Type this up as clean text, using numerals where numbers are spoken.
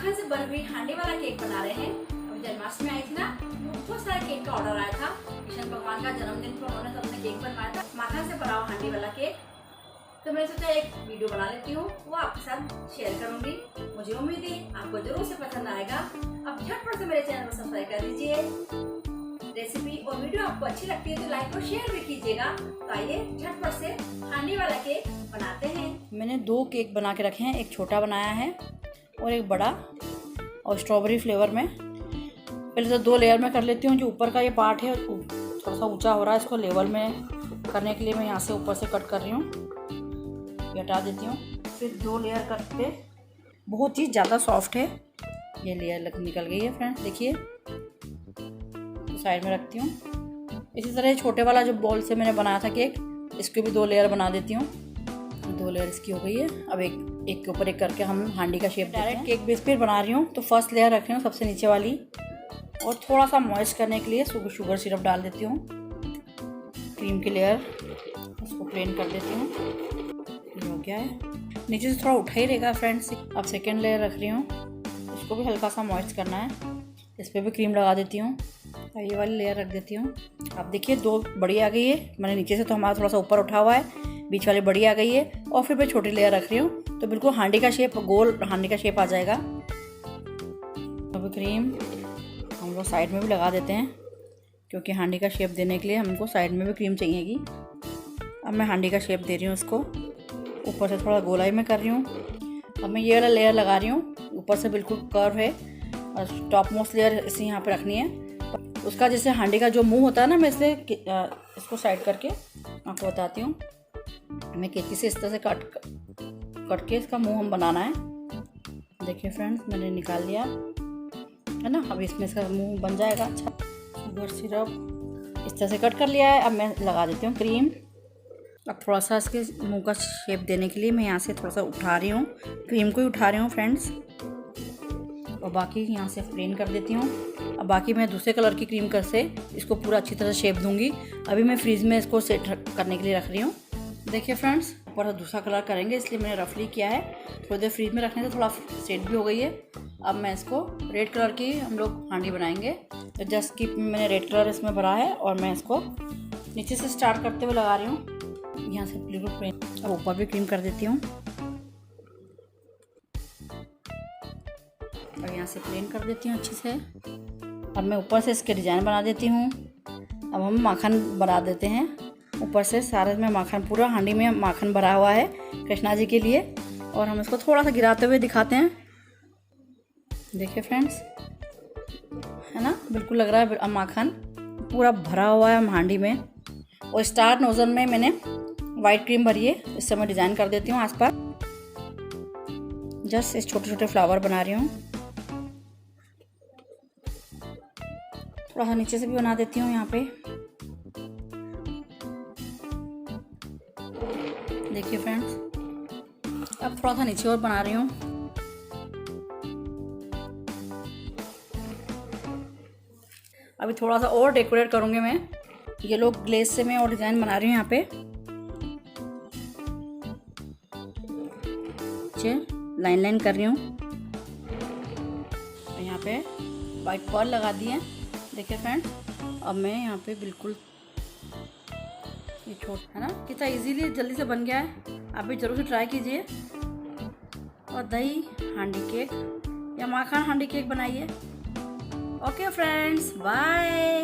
माखन से बनी हुई हांडी वाला केक बना रहे हैं। अभी जन्माष्टमी आई थी ना, तो बहुत सारे केक का ऑर्डर आया था। कृष्ण भगवान का जन्मदिन पर उन्होंने सबने केक बनवाया था, माखन से बना हुआ हांडी वाला केक। तो मैंने सोचा एक वीडियो बना लेती हूँ, वो आपके साथ शेयर करूंगी। मुझे उम्मीद है आपको जरूर से पसंद आएगा। अब झटपट से मेरे चैनल को सब्सक्राइब कर दीजिए। रेसिपी और वीडियो आपको अच्छी लगती है तो लाइक और शेयर भी कीजिएगा। तो आइए झटपट से हांडी वाला केक बनाते हैं। मैंने 2 केक बना के रखे हैं, एक छोटा बनाया है और एक बड़ा, और स्ट्रॉबेरी फ्लेवर में। पहले तो 2 लेयर में कर लेती हूँ। जो ऊपर का ये पार्ट है थोड़ा सा ऊंचा हो रहा है, इसको लेवल में करने के लिए मैं यहाँ से ऊपर से कट कर रही हूँ, ये हटा देती हूँ। फिर 2 लेयर करके, बहुत ही ज़्यादा सॉफ्ट है ये लेयर, निकल गई है फ्रेंड्स, देखिए। तो साइड में रखती हूँ। इसी तरह छोटे वाला जो बॉल से मैंने बनाया था केक, इसके भी 2 लेयर बना देती हूँ। 2 लेयर इसकी हो गई है। अब एक के ऊपर एक करके हम हांडी का शेप डायरेक्ट केक बेस पर बना रही हूँ। तो फर्स्ट लेयर रख रही हूँ सबसे नीचे वाली, और थोड़ा सा मॉइस्ट करने के लिए शुगर सिरप डाल देती हूँ। क्रीम की लेयर उसको प्लेन कर देती हूँ। ये हो गया है, नीचे से थोड़ा उठा ही रहेगा फ्रेंड्स। अब सेकेंड लेयर रख रही हूँ, इसको भी हल्का सा मॉइस्ट करना है। इस पर भी क्रीम लगा देती हूँ। ये वाली लेयर रख देती हूँ। अब देखिए 2 बड़ी आ गई है। मैंने नीचे से तो हमारा थोड़ा सा ऊपर उठा हुआ है, बीच वाली बड़ी आ गई है, और फिर मैं छोटी लेयर रख रही हूँ। तो बिल्कुल हांडी का शेप, गोल हांडी का शेप आ जाएगा। अब क्रीम हम लोग साइड में भी लगा देते हैं, क्योंकि हांडी का शेप देने के लिए हमको साइड में भी क्रीम चाहिएगी। अब मैं हांडी का शेप दे रही हूँ इसको, ऊपर से थोड़ा गोलाई में कर रही हूँ। अब मैं ये वाला लेयर लगा रही हूँ, ऊपर से बिल्कुल कर्व है, और टॉप मोस्ट लेयर इसे यहाँ पे रखनी है। उसका जैसे हांडी का जो मुंह होता है ना, मैं इसको साइड करके आपको बताती हूँ। मैं केकी से इस तरह से कट के इसका मुंह हम बनाना है। देखिए फ्रेंड्स, मैंने निकाल लिया है ना। अब इसमें इसका मुंह बन जाएगा अच्छा। शुगर सिरप इस तरह से कट कर लिया है। अब मैं लगा देती हूँ क्रीम। अब थोड़ा सा इसके मुंह का शेप देने के लिए मैं यहाँ से थोड़ा सा उठा रही हूँ, क्रीम को ही उठा रही हूँ फ्रेंड्स, और बाकी यहाँ से प्लेन कर देती हूँ। अब बाकी मैं दूसरे कलर की क्रीम कर से इसको पूरा अच्छी तरह शेप दूंगी। अभी मैं फ्रीज में इसको सेट करने के लिए रख रही हूँ। देखिए फ्रेंड्स, ऊपर दूसरा कलर करेंगे, इसलिए मैंने रफली किया है। थोड़ी देर फ्रीज में रखने से थोड़ा सेट भी हो गई है। अब मैं इसको रेड कलर की हम लोग हांडी बनाएंगे। तो जस्ट की मैंने रेड कलर इसमें भरा है, और मैं इसको नीचे से स्टार्ट करते हुए लगा रही हूँ। यहाँ से बिल्कुल प्लेन, अब ऊपर भी क्रीम कर देती हूँ, और यहाँ से प्लेन कर देती हूँ अच्छे से। अब मैं ऊपर से इसके डिज़ाइन बना देती हूँ। अब हम माखन बना देते हैं ऊपर से। सारे में माखन, पूरा हांडी में माखन भरा हुआ है कृष्णा जी के लिए, और हम इसको थोड़ा सा गिराते हुए दिखाते हैं। देखिए फ्रेंड्स, है ना, बिल्कुल लग रहा है माखन पूरा भरा हुआ है हांडी में। और स्टार नोजल में मैंने वाइट क्रीम भरी है, इससे मैं डिज़ाइन कर देती हूँ आसपास। जस्ट इस छोटे छोटे फ्लावर बना रही हूँ। थोड़ा सा नीचे से भी बना देती हूँ यहाँ पे। देखिए फ्रेंड्स, अब थोड़ा सा नीचे और बना रही हूँ। अभी थोड़ा सा और डेकोरेट करूँगी मैं। येलो ग्लेस से मैं और डिज़ाइन बना रही हूँ यहाँ पे। लाइन लाइन कर रही हूँ, यहाँ पे वाइट पर्ल लगा दी है। देखिए फ्रेंड्स, अब मैं यहाँ पे बिल्कुल, ये छोटा है ना, कितना इजीली जल्दी से बन गया है। आप भी जरूर से ट्राई कीजिए, और दही हांडी केक या माखन हांडी केक बनाइए। Okay friends, bye.